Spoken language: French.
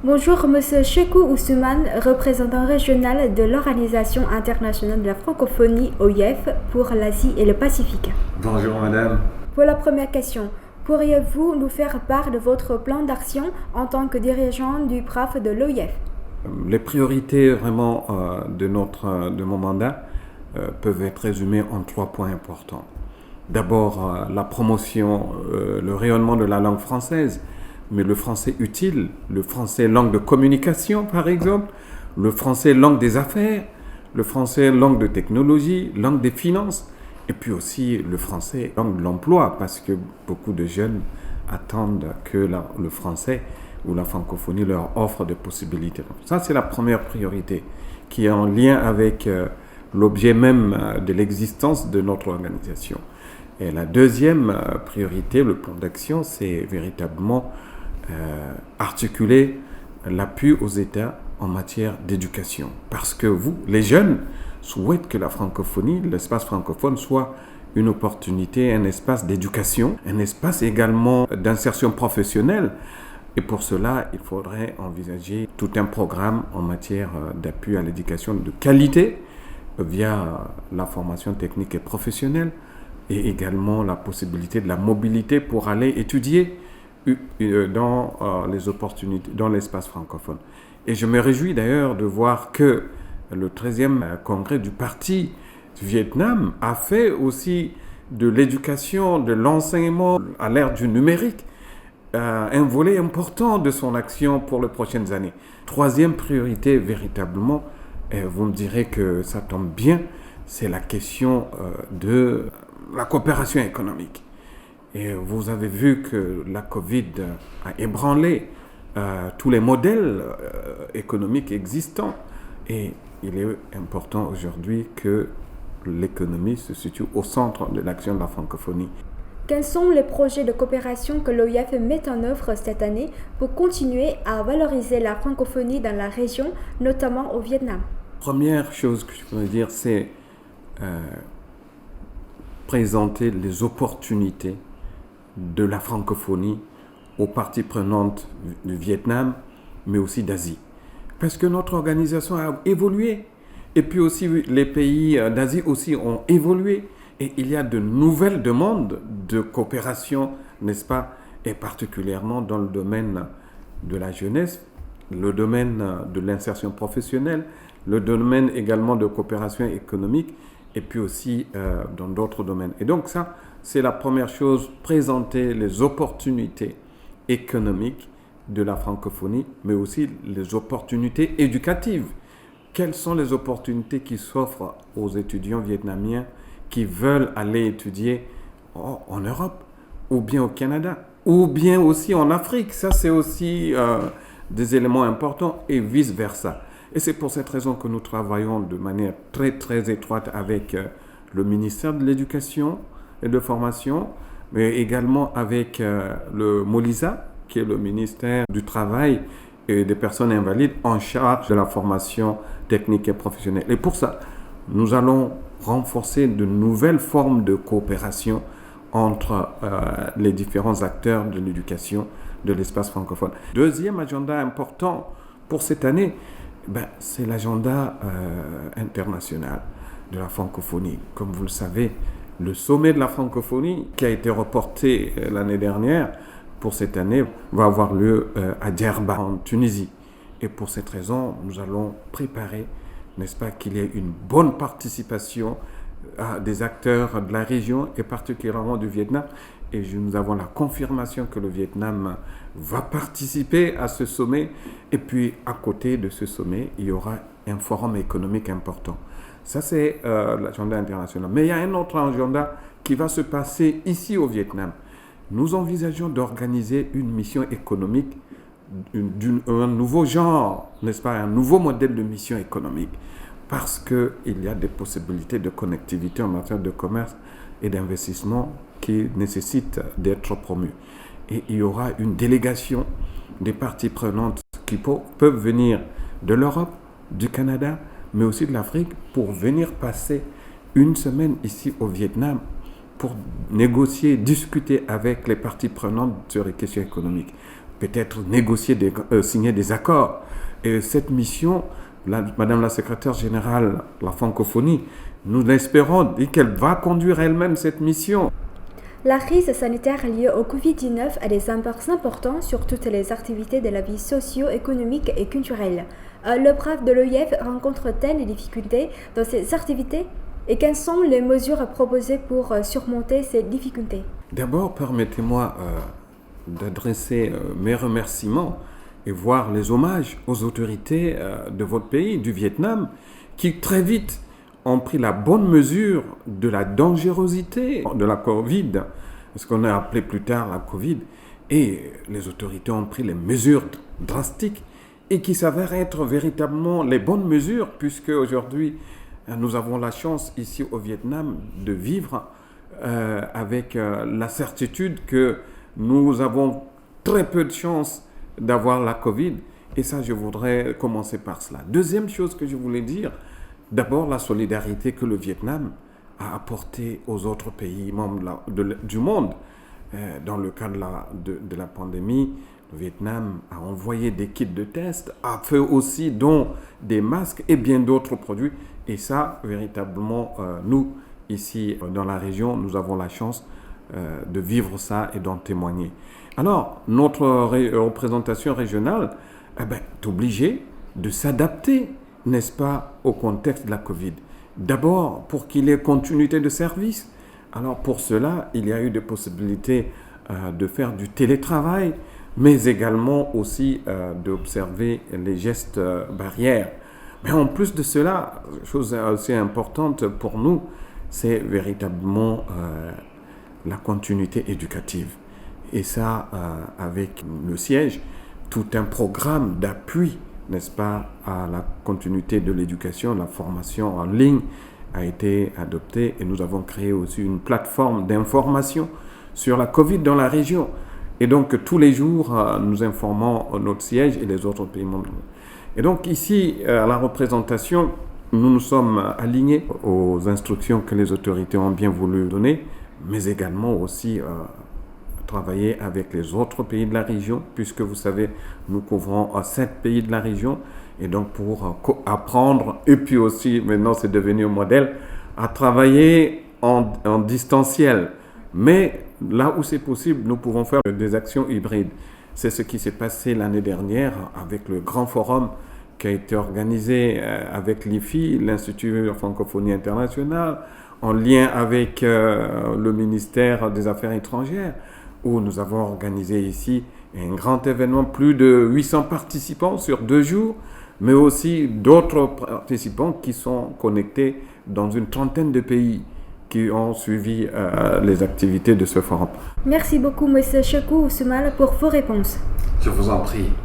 Bonjour, Monsieur Chekou Ousmane, représentant régional de l'Organisation internationale de la francophonie OIF pour l'Asie et le Pacifique. Bonjour madame. Pour la première question, pourriez-vous nous faire part de votre plan d'action en tant que dirigeant du PRAF de l'OIF? Les priorités vraiment de mon mandat peuvent être résumées en 3 points importants. D'abord, la promotion, le rayonnement de la langue française, mais le français utile, le français langue de communication par exemple, le français langue des affaires, le français langue de technologie, langue des finances, et puis aussi le français langue de l'emploi, parce que beaucoup de jeunes attendent que le français ou la francophonie leur offre des possibilités. Ça, c'est la première priorité qui est en lien avec l'objet même de l'existence de notre organisation. Et la deuxième priorité, le plan d'action, c'est véritablement articuler l'appui aux États en matière d'éducation. Parce que vous, les jeunes, souhaitent que la francophonie, l'espace francophone, soit une opportunité, un espace d'éducation, un espace également d'insertion professionnelle. Et pour cela, il faudrait envisager tout un programme en matière d'appui à l'éducation de qualité via la formation technique et professionnelle et également la possibilité de la mobilité pour aller étudier dans les opportunités, dans l'espace francophone. Et je me réjouis d'ailleurs de voir que le 13e congrès du Parti du Vietnam a fait aussi de l'éducation, de l'enseignement à l'ère du numérique, un volet important de son action pour les prochaines années. Troisième priorité, véritablement, et vous me direz que ça tombe bien, c'est la question de la coopération économique. Et vous avez vu que la Covid a ébranlé tous les modèles économiques existants. Et il est important aujourd'hui que l'économie se situe au centre de l'action de la francophonie. Quels sont les projets de coopération que l'OIF met en œuvre cette année pour continuer à valoriser la francophonie dans la région, notamment au Vietnam? Première chose que je peux dire, c'est présenter les opportunités de la francophonie aux parties prenantes du Vietnam, mais aussi d'Asie. Parce que notre organisation a évolué. Et puis aussi, les pays d'Asie aussi ont évolué. Et il y a de nouvelles demandes de coopération, n'est-ce pas? Et particulièrement dans le domaine de la jeunesse, le domaine de l'insertion professionnelle, le domaine également de coopération économique, et puis aussi dans d'autres domaines. Et donc ça, c'est la première chose, présenter les opportunités économiques de la francophonie, mais aussi les opportunités éducatives. Quelles sont les opportunités qui s'offrent aux étudiants vietnamiens qui veulent aller étudier en Europe, ou bien au Canada, ou bien aussi en Afrique? Ça, c'est aussi des éléments importants et vice-versa. Et c'est pour cette raison que nous travaillons de manière très, très étroite avec le ministère de l'Éducation et de Formation, mais également avec le MOLISA, qui est le ministère du Travail et des personnes invalides en charge de la formation technique et professionnelle. Et pour ça, nous allons renforcer de nouvelles formes de coopération entre les différents acteurs de l'éducation de l'espace francophone. Deuxième agenda important pour cette année, c'est l'agenda international de la francophonie. Comme vous le savez, le sommet de la francophonie, qui a été reporté l'année dernière, pour cette année, va avoir lieu à Djerba, en Tunisie. Et pour cette raison, nous allons préparer, n'est-ce pas, qu'il y ait une bonne participation des acteurs de la région et particulièrement du Vietnam. Et nous avons la confirmation que le Vietnam va participer à ce sommet. Et puis, à côté de ce sommet, il y aura un forum économique important. Ça, c'est l'agenda international. Mais il y a un autre agenda qui va se passer ici au Vietnam. Nous envisageons d'organiser une mission économique un nouveau genre, n'est-ce pas, un nouveau modèle de mission économique. Parce qu'il y a des possibilités de connectivité en matière de commerce et d'investissement qui nécessitent d'être promues. Et il y aura une délégation des parties prenantes qui peuvent venir de l'Europe, du Canada, mais aussi de l'Afrique, pour venir passer une semaine ici au Vietnam pour négocier, discuter avec les parties prenantes sur les questions économiques. peut-être négocier, signer des accords. Et cette mission, Madame la secrétaire générale de la francophonie, nous l'espérons et qu'elle va conduire elle-même cette mission. La crise sanitaire liée au Covid-19 a des impacts importants sur toutes les activités de la vie socio-économique et culturelle. Le BRAF de l'OIF rencontre-t-elle des difficultés dans ces activités et quelles sont les mesures proposées pour surmonter ces difficultés? D'abord, permettez-moi d'adresser mes remerciements et voir les hommages aux autorités de votre pays, du Vietnam, qui très vite ont pris la bonne mesure de la dangerosité de la Covid, ce qu'on a appelé plus tard la Covid, et les autorités ont pris les mesures drastiques et qui s'avèrent être véritablement les bonnes mesures, puisque aujourd'hui, nous avons la chance ici au Vietnam de vivre avec la certitude que nous avons très peu de chances d'avoir la Covid. Et ça, je voudrais commencer par cela. Deuxième chose que je voulais dire, d'abord la solidarité que le Vietnam a apportée aux autres pays membres du monde. Dans le cadre de la pandémie, le Vietnam a envoyé des kits de tests, a fait aussi don des masques et bien d'autres produits. Et ça, véritablement, nous, ici dans la région, nous avons la chance de vivre ça et d'en témoigner. Alors, notre représentation régionale est obligée de s'adapter, n'est-ce pas, au contexte de la Covid. D'abord, pour qu'il y ait continuité de service. Alors, pour cela, il y a eu des possibilités de faire du télétravail, mais également aussi d'observer les gestes barrières. Mais en plus de cela, chose assez importante pour nous, c'est véritablement la continuité éducative. Et ça, avec le siège, tout un programme d'appui, n'est-ce pas, à la continuité de l'éducation, la formation en ligne a été adoptée et nous avons créé aussi une plateforme d'information sur la Covid dans la région. Et donc, tous les jours, nous informons notre siège et les autres pays membres. Et donc, ici, à la représentation, nous nous sommes alignés aux instructions que les autorités ont bien voulu donner, mais également aussi travailler avec les autres pays de la région, puisque vous savez, nous couvrons 7 pays de la région, et donc pour apprendre, et puis aussi, maintenant c'est devenu un modèle, à travailler en distanciel. Mais là où c'est possible, nous pouvons faire des actions hybrides. C'est ce qui s'est passé l'année dernière avec le grand forum qui a été organisé avec l'IFI, l'Institut de francophonie internationale, en lien avec le ministère des Affaires étrangères, où nous avons organisé ici un grand événement, plus de 800 participants sur 2 jours, mais aussi d'autres participants qui sont connectés dans une trentaine de pays qui ont suivi les activités de ce forum. Merci beaucoup, M. Chekkou Ousmane, pour vos réponses. Je vous en prie.